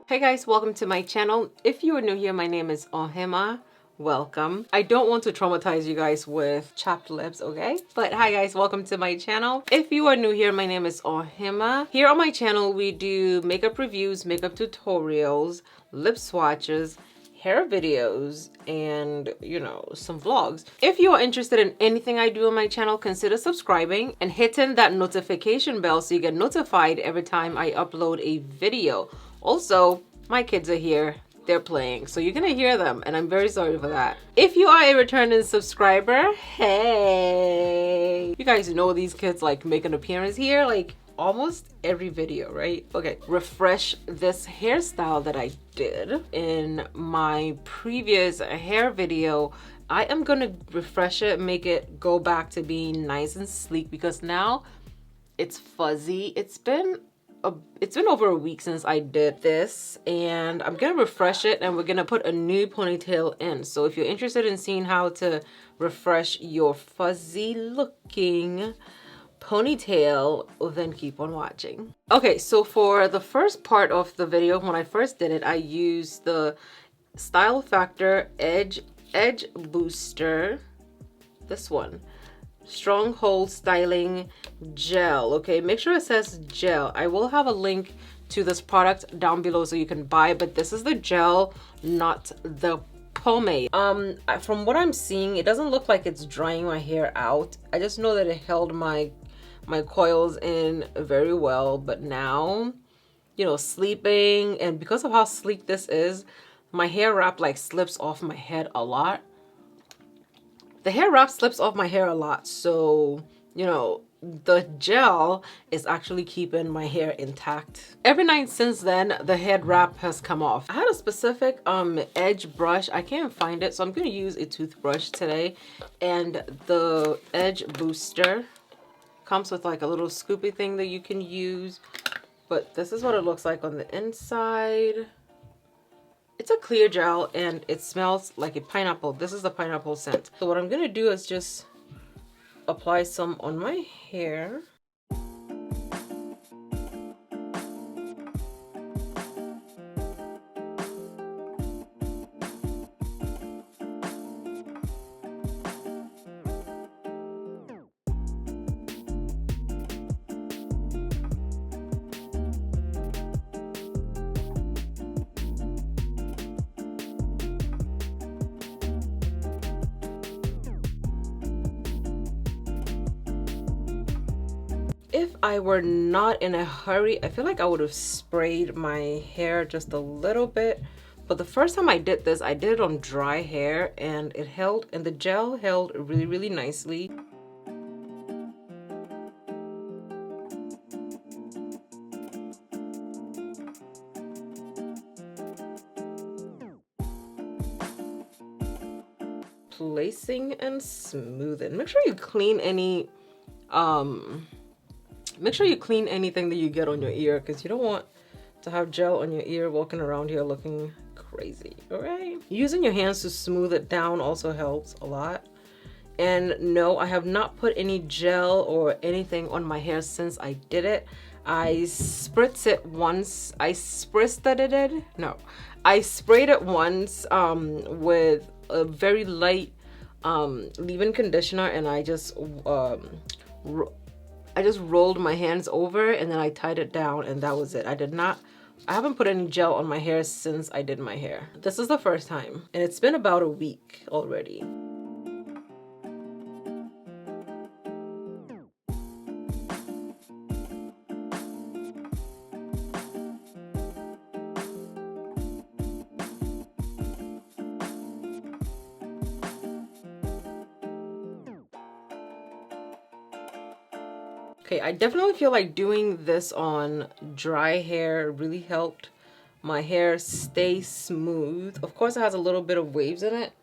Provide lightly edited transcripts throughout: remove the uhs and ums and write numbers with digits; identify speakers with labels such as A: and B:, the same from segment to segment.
A: Hey guys, welcome to my channel. If you are new here, my name is Ohemaa. Welcome. I don't want to traumatize you guys with chapped lips, okay? But hi guys, welcome to my channel. If you are new here, my name is Ohemaa. Here on my channel, we do makeup reviews, makeup tutorials, lip swatches, hair videos, and you know, some vlogs. If you are interested in anything I do on my channel, consider subscribing and hitting that notification bell so you get notified every time I upload a video. Also, my kids are here. They're playing, so you're gonna hear them, and I'm very sorry for that. If you are a returning subscriber, hey! You guys know these kids like make an appearance here like almost every video, right? Okay, refresh this hairstyle that I did in my previous hair video. I am gonna refresh it, make it go back to being nice and sleek because now it's fuzzy. It's been over a week since I did this, and I'm gonna refresh it and we're gonna put a new ponytail in. So if you're interested in seeing how to refresh your fuzzy looking ponytail, then keep on watching. Okay, so for the first part of the video, when I first did it, I used the Style Factor Edge Booster, this one, Stronghold Styling Gel. Okay, make sure it says gel. I will have a link to this product down below so you can buy, but this is the gel, not the pomade. From what I'm seeing, it doesn't look like it's drying my hair out. I just know that it held my coils in very well, but now, you know, sleeping, and because of how sleek this is, my hair wrap like slips off my head a lot. The hair wrap slips off my hair a lot, so, you know, the gel is actually keeping my hair intact. Every night since then, the head wrap has come off. I had a specific edge brush. I can't find it, so I'm going to use a toothbrush today. And the edge booster comes with like a little scoopy thing that you can use. But this is what it looks like on the inside. It's a clear gel and it smells like a pineapple. This is the pineapple scent. So what I'm gonna do is just apply some on my hair. If I were not in a hurry, I feel like I would have sprayed my hair just a little bit. But the first time I did this, I did it on dry hair and it held, and the gel held really, really nicely. Placing and smoothing. Make sure you clean any make sure you clean anything that you get on your ear, because you don't want to have gel on your ear walking around here looking crazy. All right, using your hands to smooth it down also helps a lot. And no, I have not put any gel or anything on my hair since I did it. I spritz it once. I sprayed it once with a very light leave-in conditioner, and I just rolled my hands over and then I tied it down, and that was it. I haven't put any gel on my hair since I did my hair. This is the first time, and it's been about a week already. Okay, I definitely feel like doing this on dry hair really helped my hair stay smooth. Of course, it has a little bit of waves in it,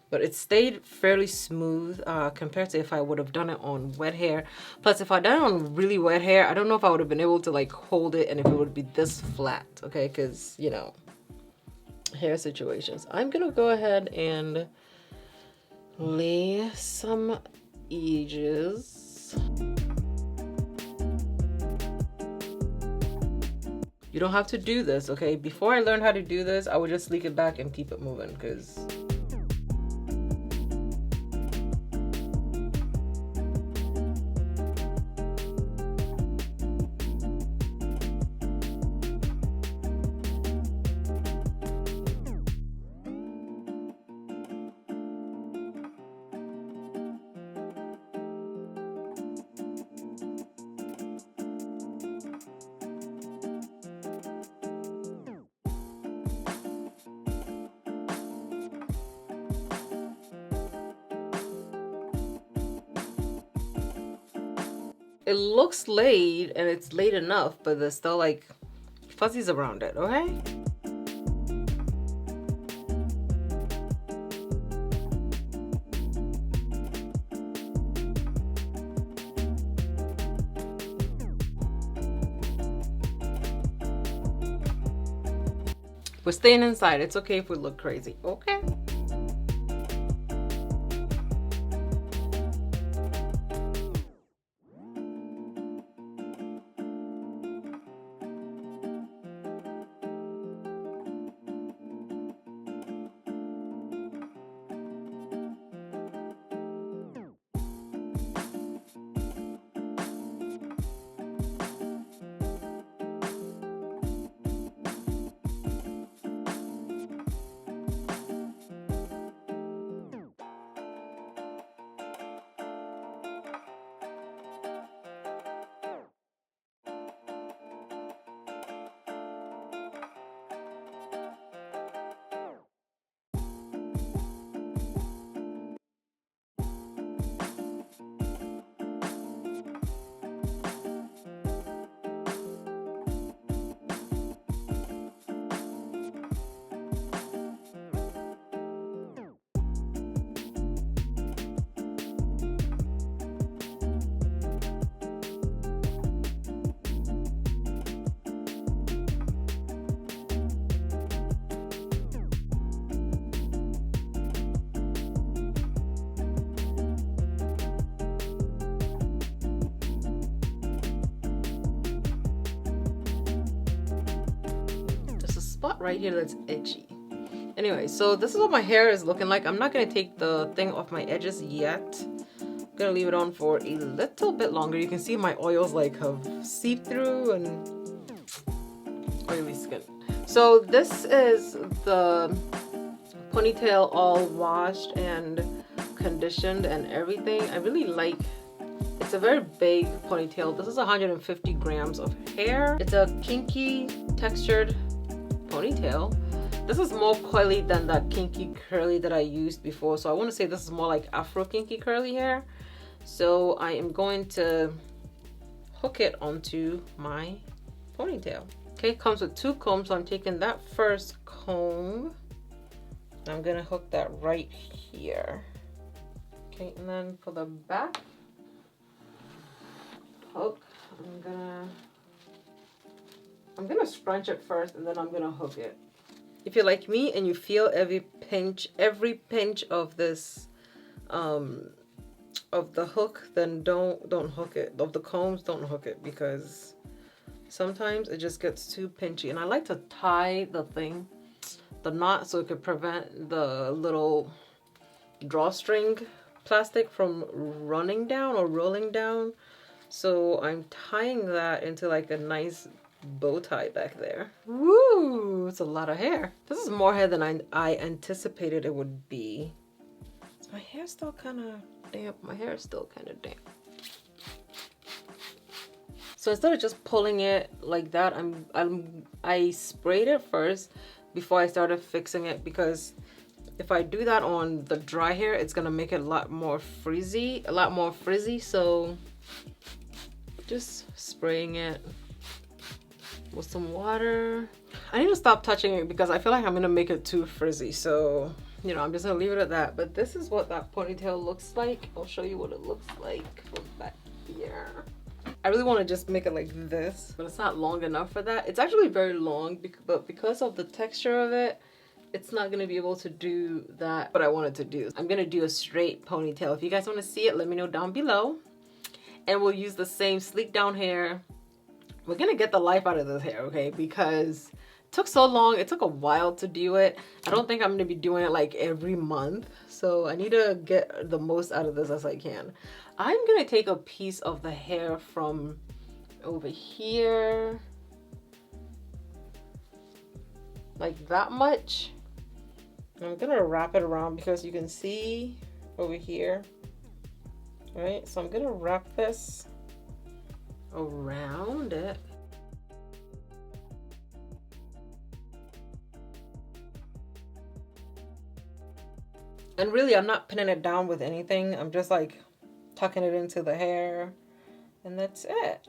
A: but it stayed fairly smooth compared to if I would have done it on wet hair. Plus, if I done it on really wet hair, I don't know if I would have been able to like hold it and if it would be this flat, okay? Because, you know, hair situations. I'm gonna go ahead and lay some edges. You don't have to do this, okay? Before I learned how to do this, I would just sleek it back and keep it moving because it looks laid and it's laid enough, but there's still like fuzzies around it, okay? We're staying inside. It's okay if we look crazy, okay? Spot right here that's itchy. Anyway, so this is what my hair is looking like. I'm not gonna take the thing off my edges yet. I'm gonna leave it on for a little bit longer. You can see my oils like have seeped through and oily skin. So this is the ponytail all washed and conditioned and everything. I really like, it's a very big ponytail. This is 150 grams of hair. It's a kinky textured ponytail. This is more coily than that kinky curly that I used before, so I want to say this is more like afro kinky curly hair. So I am going to hook it onto my ponytail. Okay, it comes with 2 combs, so I'm taking that first comb. I'm gonna hook that right here. Okay, and then for the back hook, I'm gonna scrunch it first and then I'm gonna hook it. If you're like me and you feel every pinch of this of the hook, then don't hook it. Of the combs, don't hook it, because sometimes it just gets too pinchy. And I like to tie the knot, so it could prevent the little drawstring plastic from running down or rolling down. So I'm tying that into like a nice bow tie back there. Woo! It's a lot of hair. This is more hair than I anticipated it would be. Is my hair still kind of damp? My hair is still kind of damp. So instead of just pulling it like that, I sprayed it first before I started fixing it, because if I do that on the dry hair, it's gonna make it a lot more frizzy. So just spraying it with some water. I need to stop touching it because I feel like I'm gonna make it too frizzy, so you know, I'm just gonna leave it at that. But this is what that ponytail looks like. I'll show you what it looks like from back here. I really want to just make it like this, but it's not long enough for that. It's actually very long, but because of the texture of it, it's not gonna be able to do that what I wanted to do. I'm gonna do a straight ponytail. If you guys want to see it, let me know down below, and we'll use the same sleek down hair we're gonna get the life out of this hair, okay? Because it took so long. It took a while to do it. I don't think I'm gonna be doing it like every month. So I need to get the most out of this as I can. I'm gonna take a piece of the hair from over here, like that much. I'm gonna wrap it around because you can see over here, right? So I'm gonna wrap this around it. And really, I'm not pinning it down with anything. I'm just like tucking it into the hair, and that's it.